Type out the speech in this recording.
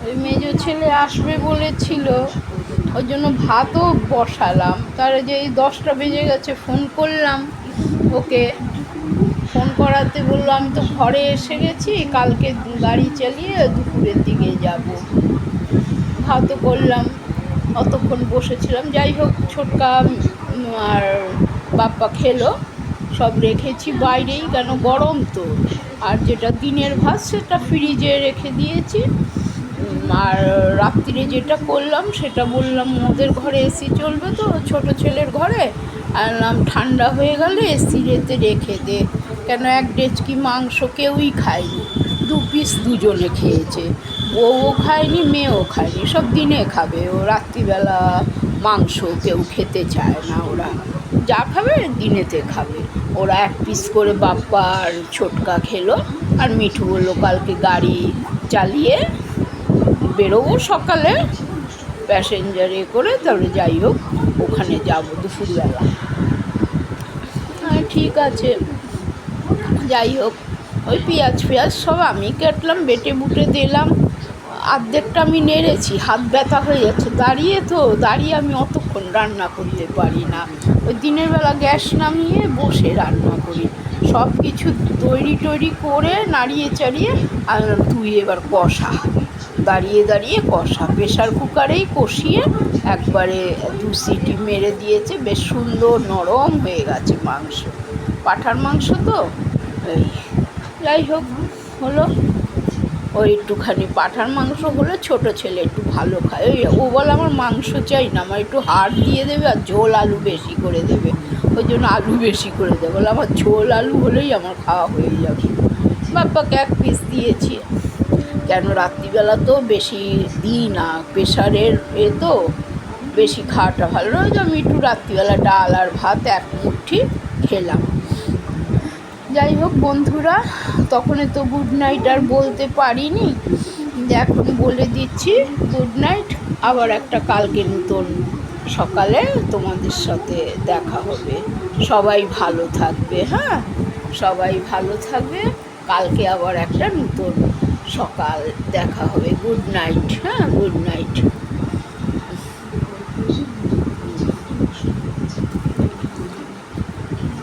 ওই মেজো ছেলে আসবে বলেছিল, ওই জন্য ভাতও বসালাম। তার যে এই 10টা বেজে গেছে, ফোন করলাম ওকে। ফোন করাতে বললো আমি তো ঘরে এসে গেছি, কালকে গাড়ি চালিয়ে দুপুরের দিকে যাব। ভাতও করলাম, অতক্ষণ বসেছিলাম। যাই হোক, ছোটকা আর বাপ্পা খেলো। সব রেখেছি বাইরেই, কেন গরম তো। আর যেটা দিনের ভাত সেটা ফ্রিজে রেখে দিয়েছি। আর রাত্রিরে যেটা করলাম সেটা বললাম ওদের ঘরে এসি চলবে তো, ছোট ছেলের ঘরে। আনলাম ঠান্ডা হয়ে গেলে এসিতে রেখে দে, কেন 1 ডেচকি মাংস কেউই খায়নি, 2 পিস দুজনে খেয়েছে। বউও খায়নি, মেয়েও খায়নি, সব দিনে খাবে। ও রাত্রিবেলা মাংস কেউ খেতে চায় না, ওরা যা খাবে দিনেতে খাবে। ওরা 1 পিস করে বাপ্পা আর ছোটকা খেলো। আর মিঠু বললো কালকে গাড়ি চালিয়ে বেরোবো সকালে, প্যাসেঞ্জারে করে, তাহলে যাই হোক ওখানে যাবো দুপুরবেলা। হ্যাঁ ঠিক আছে। যাই হোক, ওই পেঁয়াজ ফেয়াজ সব আমি কাটলাম, বেটে বুটে দিলাম। অর্ধেকটা আমি নেড়েছি, হাত ব্যথা হয়ে যাচ্ছে, দাঁড়িয়ে আমি অতক্ষণ রান্না করতে পারি না। ওই দিনের বেলা গ্যাস নামিয়ে বসে রান্না করি, সব কিছু তৈরি করে নাড়িয়ে চাড়িয়ে। আর তুই এবার কষা, দাঁড়িয়ে কষা, প্রেশার কুকারেই কষিয়ে একবারে 2 সিটি মেরে দিয়েছে, বেশ সুন্দর নরম হয়ে গেছে মাংস। পাঁঠার মাংস তো, এই যাই হোক হলো। ওই একটুখানি পাঁঠার মাংস হলে ছোটো ছেলে একটু ভালো খায়। ও বলে আমার মাংস চাই না, আমার একটু হাড় দিয়ে দেবে আর ঝোল আলু বেশি করে দেবে। ওই জন্য আলু বেশি করে দেবে, বলে আমার ঝোল আলু হলেই আমার খাওয়া হয়ে যাবে। বাপ্পাকে 1 পিস দিয়েছি, কেন রাত্রিবেলা তো বেশি দিই না, প্রেশারের তো বেশি খাওয়াটা ভালো নয়। যে আমি একটু রাত্রিবেলা ডাল আর ভাত 1 মুঠি খেলাম। যাই হোক বন্ধুরা, তখন তো গুড নাইট আর বলতে পারিনি, এখন বলে দিচ্ছি গুড নাইট। আবার একটা কালকে নতুন সকালে তোমাদের সাথে দেখা হবে। সবাই ভালো থাকবে, হ্যাঁ সবাই ভালো থাকবে। কালকে আবার একটা নতুন সকাল দেখা হবে। গুড নাইট, হ্যাঁ গুড নাইট।